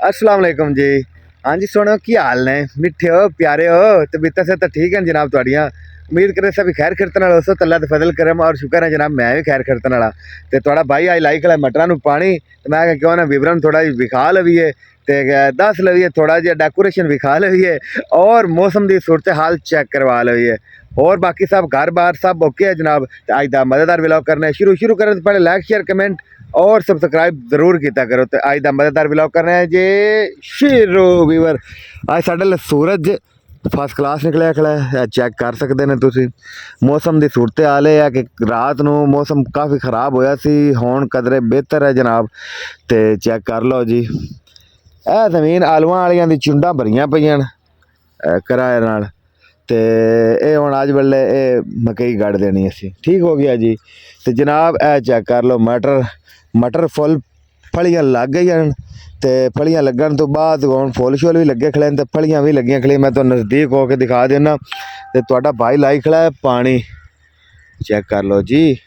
अस्सलाम वालेकुम जी। हाँ जी, सुनो की हाल ने? मिठे हो, प्यारे हो, तबीयत से तो ठीक है जनाब तुहाड़ियां। उम्मीद करे सभी खैर खिरतन वाले हो। अल्लाह दा फजल करम और शुक्र है जनाब, मैं भी खैर खिरतन वाला। ते तुहाड़ा भाई आज लाई खड़ा मटरां नूं पानी, ते मैं क्या क्यों ना विवरण थोड़ा जी विखा लवीए ते दस लवीए, थोड़ा जिहा डेकोरेशन विखा लवीए और मौसम की सूरत हाल चेक करवा लवीए। और बाकी सब घर बार सब ओके है जनाब। ते अज दा मज़ेदार व्लॉग करने शुरू करने तो पहले लाइक शेयर कमेंट और सब्सक्राइब जरूर किया करो। तो अज का मज़ेदार व्लॉग कर रहे हैं जी शुरू वीवर। अज साढ़े सूरज फस्ट क्लास निकलिया खड़ा है, चेक कर सकते हैं तुम। मौसम की सूरत हाल है कि रात को मौसम काफ़ी खराब होया सी, हुण कदरे बेहतर है जनाब। तो चेक कर लो जी, यह जमीन आलूआं वालियां दी चुंडां भरियां पईयां किराए नाल। ते ये हुण अज वेले ये मकई गढ़ देनी असी, ठीक हो गया जी। तो जनाब ए चेक कर लो, मटर फुल फलियां लग गई हैं। तो फलियां लगन तो बाद हुण फुल शुल भी लगे खड़े तो फलियां भी लगियां खड़ियां। मैं तो नज़दीक होकर दिखा देना। तो तुहाडा भाई लाई खड़ा है पानी, चेक कर लो जी।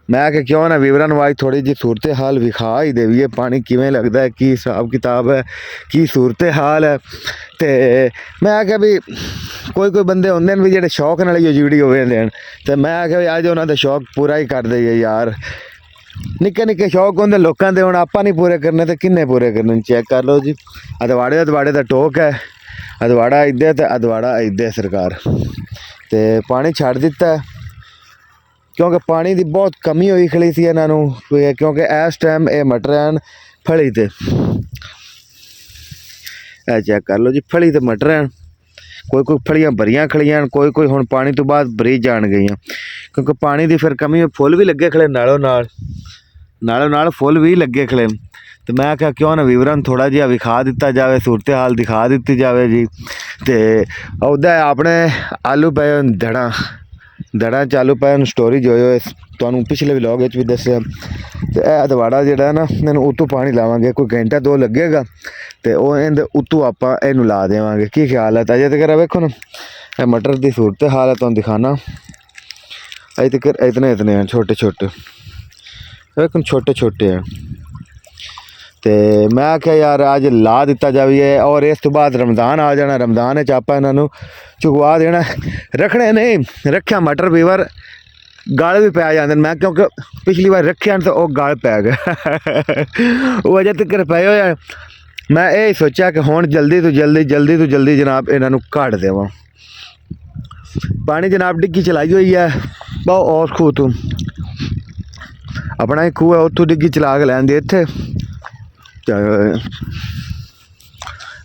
मैं कि क्यों ना विवरण वाइज थोड़ी जी सूरत हाल विखा ही देवीए, पानी किवें लगता है, की हिसाब किताब है, की सूरत हाल है। तो मैं क्या भी कोई बंदे होंगे भी जो शौक नाल वीडियो वेखदे हैं, तो मैं क्या भी अज उन्होंने शौक पूरा ही कर दईए यार। निक्के निक्के शौक होंगे लोगों के, हुण आपां नहीं पूरे करने तो किन्ने पूरे करने। चेक कर लो जी, अदवाड़े का टोक है, अदवाड़ा इधे तो अदवाड़ा इधे सरकार। तो पानी छड़ दिता है क्योंकि पानी की बहुत कमी हुई खड़ी सी इन्हों, क्योंकि इस टाइम ये मटर हैं फली। तो चेक कर लो जी, फली तो मटर हैं, कोई फलियां भरियां खड़ियां, कोई हुण पानी तो बाद भरी जान गई, क्योंकि पानी की फिर कमी। फुल भी लगे खड़े नालों नाल फुल भी लगे खड़े। तो मैं क्या क्यों ना विवरण थोड़ा जिहा विखा दिता जाए, सूरत हाल दिखा दी जाए जी। तो उदा अपने आलू पे दड़ा चालू पे स्टोरी जो तुहानूं पिछले व्लॉग भी दस्सिया। तो यह अदवाड़ा जिहड़ा ना, इन्हूं उत्तों पानी लावांगे, कोई घंटा दो लगेगा। तो वो उत्तों आपां इहनूं ला देवांगे। की ख्याल है? अजे तक वेखो ना, यह मटर की सूरत हाल है, तुहानूं दिखाना। अजे तक इतने हैं, छोटे छोटे वेखो, छोटे छोटे हैं। तो मैं आख्या यार अज ला दिता जाए, और इस तो बाद रमज़ान आ जाना। रमज़ान आपां इन्हों चुकवा देना, रखने नहीं रखा मटर वीवर गल भी पै जाते। मैं क्योंकि पिछली बार रखे तो वह गल पै गए वो अजे तक पे हो। मैं यही सोचा कि हुण जल्दी तो जल्दी जनाब इन्हों घट देव पानी। जनाब डिग्गी चलाई हुई है बहुत, उस खूह तो अपना ही खूह है, उत्थों डिग्गी चला के लैन दे इत्थे।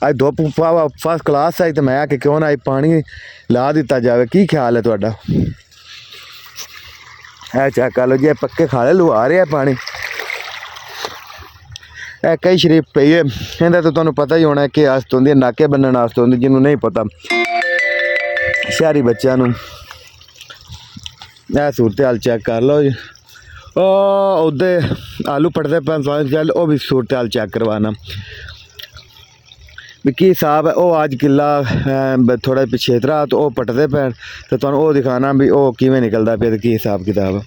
अज धुप फस्ट क्लास है, तो मैं कि क्यों ना पानी ला दिता जाए। की ख्याल है तुहाडा? है चेक कर लो जी, पक्के खाले लुआ रहा है पानी। कई शरीफ पई है, इहदा तो तुहानूं पता ही होना कि आदत होंदी है, नाके बन्नण आदत होंदी, जिन्होंने नहीं पता शहरी बच्चों नूं। सूरत हाल चेक कर लो जी। उदे आलू पटदे पे चल, वह भी सूरत हाल चेक करवाना भी की हिसाब है। वह अज किला थोड़ा पिछेतरा तो वह पटदे पे, तो तुहानूं वह दिखाना भी वह किवें निकलदा पिया ते की हिसाब किताब है।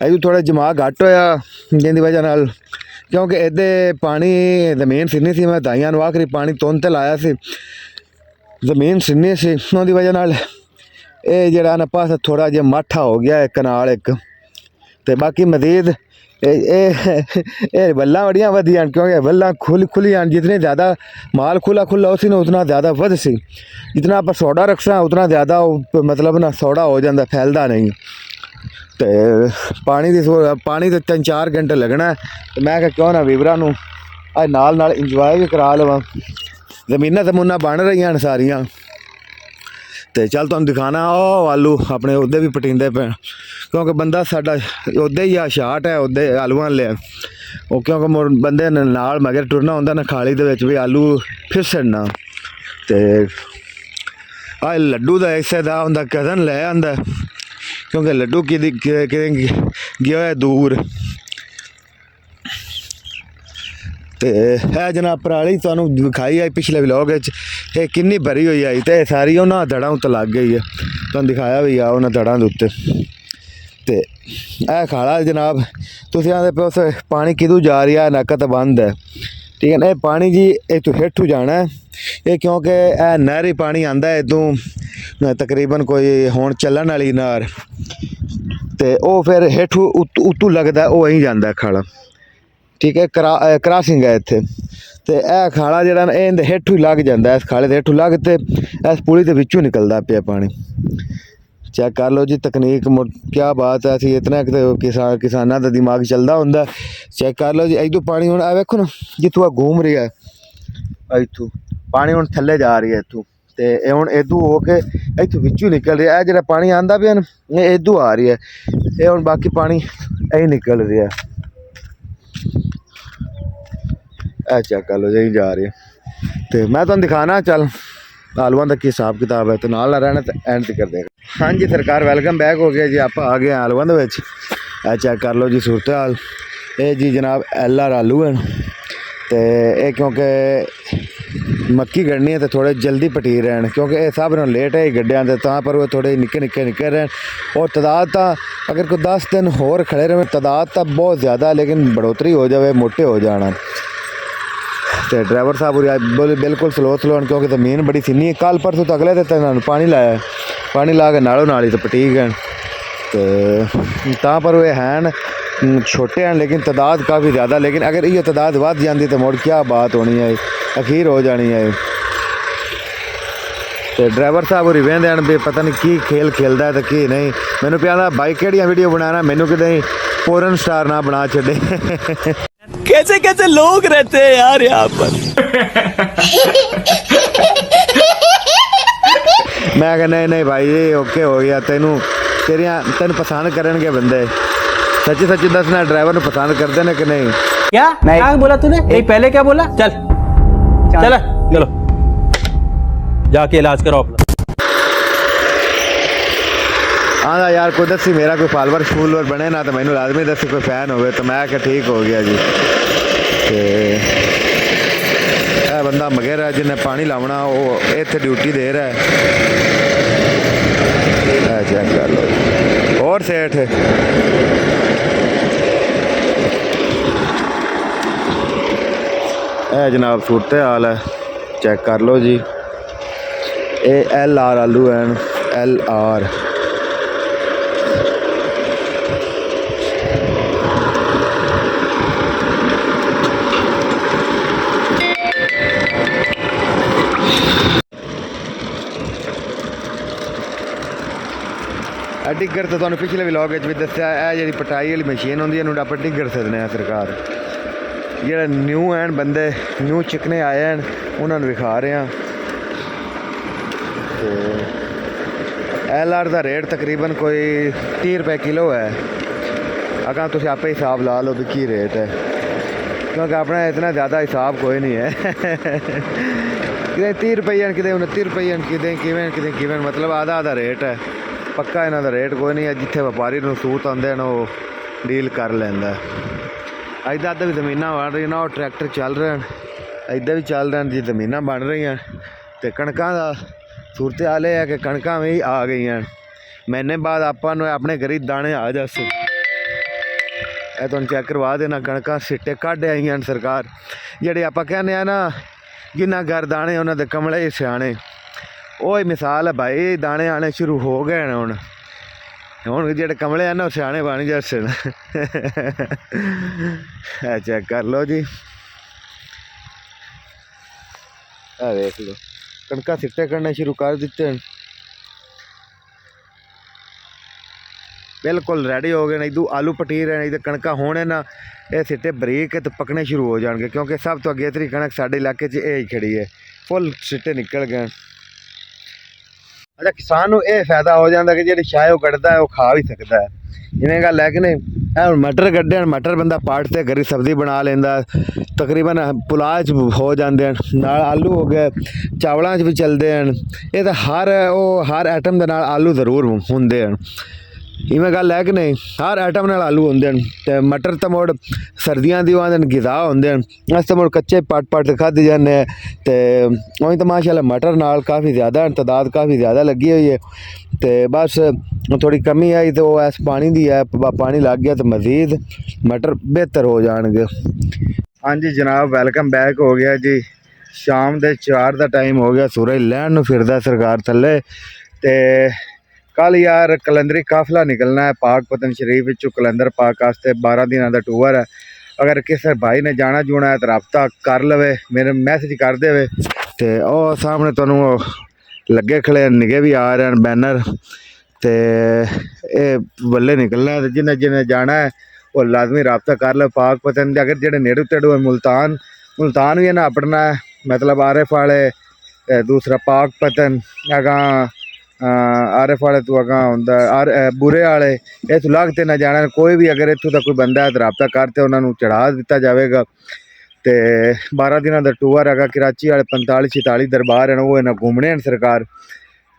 अजू थोड़ा जमा घट होया जिंदी वजह नाल, क्योंकि इधे पानी जमीन सिन्नी सी। मैं दाइयां नूं आखरी पानी तुन ते लाया सी, जमीन सिन्नी सी, उहदी वजह नाल ये जिहड़ा ना पासा थोड़ा जिहा माठा हो गया एक नाल एक। तो बाकी मजीद वल्लां बड़ियां वधियां, क्योंकि वल्लां खुलियां जितनी ज़्यादा माल खुला उसी ने उतना ज़्यादा वध सी। जितना आप सोडा रखसा उतना ज़्यादा मतलब ना सोडा हो जाता, फैलता नहीं। तो पानी तो 3-4 घंटे लगना है। तो मैं क्या क्यों ना वीवरां नूं अज नाल इंजॉय भी करा लवां। जमीनां जमूनां बन रही हैं सारियां। तो चल तुहानूं दिखाना ओ आलू अपने उदे भी पटींदे पे, क्योंकि बंदा साडा उदे ही आ शाट है, उदे आलूआं ले वो, क्योंकि बंदे नाल मगर टुरना होंदा ना, खाली दे विच भी आलू फिसड़ना। तो आ लड्डू का इसे दा हुंदा कज़न लै आंदा, क्योंकि लड्डू कि गया है दूर। तो यह जनाब पराली तुहानूं दिखाई आई पिछले व्लॉग ये किन्नी भरी हुई आई, तो सारी उन्होंने दड़ा उत्ते लग गई है, तुहानूं दिखाया भी आ उन्होंने दड़ा के उत्ते। तो यह खाला जनाब, तुसीं आखदे पे उस पानी किदू जा रही है, नाका तो बंद है। ठीक है ना। ये पानी जी इतों हेठू जाना है, ये क्योंकि यह नहरी पानी आंदा है इतों तकरीबन कोई हुण चलन वाली नहर, तो वह फिर हेठू उत्तू लगता वो वहीं जाता है खाला। ठीक है, क्रॉसिंग है इत्थे, तो यह खाला जिहड़ा ना इहदे हेठू ही लग जाता है, इस खाले दे हेठू लग ते इस पुली दे विचों निकलदा पिया पानी। चेक कर लो जी तकनीक, क्या बात है। असी इतना किसानों का दिमाग चलता होंगे। चेक कर लो जी, इधू पानी हुण आ वेखो ना, जिथों आ घूम रही है, इथों पानी हुण थल्ले जा रही है इथों, तो हुण इधू हो के इथों विचों निकल रहा है। जो पानी आंदा पिया ना, ये इधू आ रही है, ये हुण बाकी पानी यही निकल रहा है। चेक कर लो यही जा रही है, तो मैं तुहानूं दिखाना चल आलूआं का की हिसाब किताब है, तो नाल ना रहना, तो एंड तक देख। हाँ जी सरकार, वेलकम बैक हो गया जी। आप आ गए आलूआं दे विच। चेक कर लो जी सूरत हाल, ये जी जनाब LR आलू हैं, तो ये क्योंकि मक्की गढ़नी है तो थोड़े जल्दी पटी रहे हैं, क्योंकि ये सब नाल लेट है गड्ढिया तो तां पर वो थोड़े निक्के निक्के रहे। और तादाद तो अगर कोई 10 दिन होर खड़े रहे, तादाद तो बहुत ज़्यादा, लेकिन बढ़ोतरी हो जाए, मोटे हो जाना। तो ड्राइवर साहब बोले बिल्कुल स्लो क्योंकि ज़मीन बड़ी सीनी है। कल परसों तो अगले दिन इन्होंने पानी लाया, पानी ला के नालों नाल ही तो पटी गए। तो तां पर वे हैं छोटे हैं, लेकिन तादाद काफ़ी ज़्यादा। लेकिन अगर ये तादाद बढ़ जाती तो मुड़ क्या बात होनी है, अखीर हो जानी है। तो ड्राइवर साहब होरी वेंदे हैं भी पता नहीं की खेल खेलता है तो की नहीं। मैनू प्यादा बाइक केड़ियां वीडियो बनाना, मैनू कितें पोरन स्टार ना बना छड़े। कैसे कैसे लोग रहते हैं यार यहाँ पर। मैं कहा नहीं भाई ये ओके हो गया, तेन पसंद करनगे बंदे। सच्ची सच्ची दसना, ड्राइवर पसंद करते हैं कि नहीं? क्या क्या बोला तूने? नहीं पहले क्या बोला? चल चल चलो जाके इलाज करो अपना। हाँ यार कोई दसी मेरा कोई फॉलोवर फूलोवर बने ना, तो मैनू लाजमी दसी कोई फैन हो, तो मैं क्या ठीक हो गया जी। तो बंदा मगर है जिन्हें पानी लावना, वो इतने ड्यूटी दे रहा है। चेक कर लो और सेठ जनाब सूरत हाल है। चेक कर लो जी, ये LR आलू हैं, LR। डिगर तो तुहानूं पिछले व्लॉग भी दस्या, जी पटाई वाली मशीन होंदी है, आप डिगर सकते हैं। सरकार जेह्ड़े न्यू हैं बंदे, न्यू चिकने आए हैं, उन्होंने विखा रहे हैं। तो LR का रेट तकरीबन कोई 30 रुपये किलो है। अगर तुम आपे हिसाब ला लो भी की रेट है, क्योंकि अपना इतना ज़्यादा हिसाब कोई नहीं है। कितें 30 रुपये, कितें 29 रुपये, कितें मतलब आधा रेट है। पक्का इन्हों का रेट कोई नहीं है। जिथे व्यापारी सूत आते हैं वो डील कर लेंदा। इधर भी जमीन बन रही ना, और ट्रैक्टर चल रहे हैं, इधर भी चल रहे हैं जी, जमीन बन रही हैं। तो कणकों का सूरत हाल है कि कणकों भी आ गई हैं। महीने बाद अपन अपने घरी दाने आ जास। यह तुम चेक करवा देना, कणकों सिट्टे कढ़ आई हैं सरकार। जेडे आप कहने ना जिन्ना घर दाने उन्होंने कमले ही सियाने, वो मिसाल है भाई। दाने आने शुरू हो गए हैं हुण जेडे कमले हैं ना सियाने बन जाते। चेक कर लो जी, देख लो कणका सिट्टे करने शुरू कर दिते हैं, बिल्कुल रेडी हो गए। इधू आलू पटी रहे हैं, इधर कणका होने ना ये सिट्टे बरीक तो पकने शुरू हो जाएंगे, क्योंकि सब तो अगेतरी कणक साडे इलाके ये ही खड़ी है, फुल सिट्टे निकल गए। अच्छा किसान को यह फायदा हो जाता कि जी शाय वो कटता है वो खा भी सकता है, इवें गल है कि नहीं। मटर कड्ढे, मटर बंदा पाट से घरी सब्जी बना लेंदा, तकरीबन पुलाव च हो जाते हैं, नाल आलू हो गए, चावलों भी चलते हैं। ये तो हर आइटम के नाल आलू जरूर होंगे हैं, इवें गल है कि नहीं। हर आइटम नाल आलू होंगे हैं। तो मटर तो मुड़ सर्दियों की आदि गिजा होंगे हैं, अस तो मुड़ कच्चे पट खाधे जाने हैं। तो उही तो माशाल्लाह मटर नाल काफ़ी ज़्यादा तादाद काफ़ी ज़्यादा लगी हुई है। तो बस थोड़ी कमी आई तो इस पानी की है, पानी लग गया तो मज़ीद मटर बेहतर हो जाएंगे। हाँ जी जनाब वेलकम बैक हो गया जी। शाम के 4 का टाइम हो गया, सूरज लैन नूं फिरदा सरकार थल्ले। ते कल यार कलंदरी काफला निकलना है पाक पतन शरीफ विचों कलंदर पाक वास्ते 12 दिनों का टूर है। अगर किसी भाई ने जाना जूना है तो रबता कर लवे, मेरे मैसेज कर दे। तो ओ सामने तुहानूं लगे खड़े निगे भी आ रहे हैं बैनर। तो ये बल्ले निकलना है, जिन्हें जिन्हें जाना है वो लाजमी रबता कर लो पाक पतन दे। अगर जेडे नेड़ू तेड़ू है मुल्तान भी है ना अपना, मतलब आरफ वाले दूसरा पाक पतन आरफ वाले तू अगा होंदा बुरे वाले ये तू लागते ना जाना। कोई भी अगर इतों का कोई बंदा है तो रबता करते उन्होंने चढ़ा दिता जाएगा। तो 12 दिनों का टूर है। कराची वाले 45-46 दरबार हैं वो इन्हें घूमने हैं सरकार।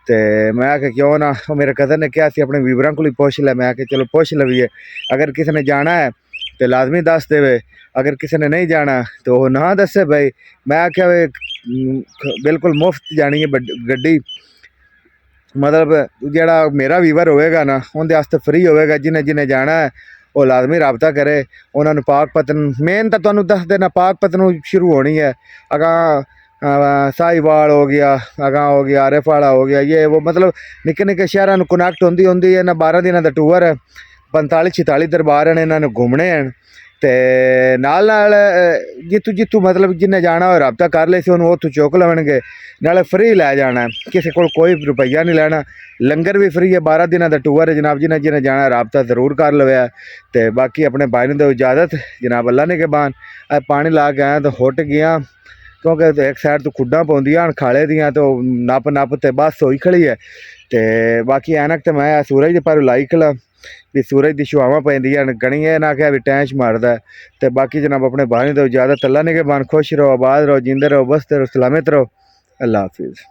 तो मैं आख्या क्यों ना, मेरे कज़न ने कहा अपने वीवरां को पुछ लै। मैं आख्या चलो पुछ लवीए, अगर किसी ने जाना है तो लाजमी दस देवे, अगर किसी ने नहीं जाना तो वह ना दसे भाई। मैं आख्या बिल्कुल मुफ्त जानी है गड्डी, मतलब जोड़ा मेरा वीवर होएगा ना उनके वास्ते फ्री होएगा। जिन्हें जिन्हें जाना है वो लाजमी रबता करे। उन्होंने पाक पतन मेन तो तुहानूं दस देना, पाक पतनों शुरू होनी है। अगां साहिवाल हो गया, अगां हो गया आरफ वाला हो गया, ये वो मतलब निक्के निक्के शहरों कनैक्ट होंदी होंदी है ना। 12 दिनों का टूर है, 45-46 दरबार हैं, इन्होंने घूमने हैं। तो नाल जितू जितू मतलब जिन्हें जाना हो रबता कर ले उन्होंने उत्थों चुक लवणगे, नाले फ्री लै जाना है, किसी को कोई रुपया नहीं लेना। लंगर भी फ्री है, 12 दिनों का टूर है जनाब। जिन्हें जिन्हें जाना रबता जरूर कर लवे। तो बाकी अपने भाई ने दो इजाज़त जनाब, अल्लाह ने के बान। पानी ला के आया तो हुट गया, क्योंकि एक साइड तो खुड्डां पौंदियां खाले दियां, तो नप नप तो बस होई खड़ी है। तो बाकी ऐनक तो मैं सूरज के पर लाई खड़ा भी सूरज की छुआवां पैंदियां गणी है ना क्या भी टैंच मारदा है। तो बाकी जनाब अपने भाई ने दो इजाज़त, अल्लाह ने के बान। खुश रहो, आबाद रहो, जिंदे रहो, बसते रहो, सलामत रहो। अल्लाह हाफिज़।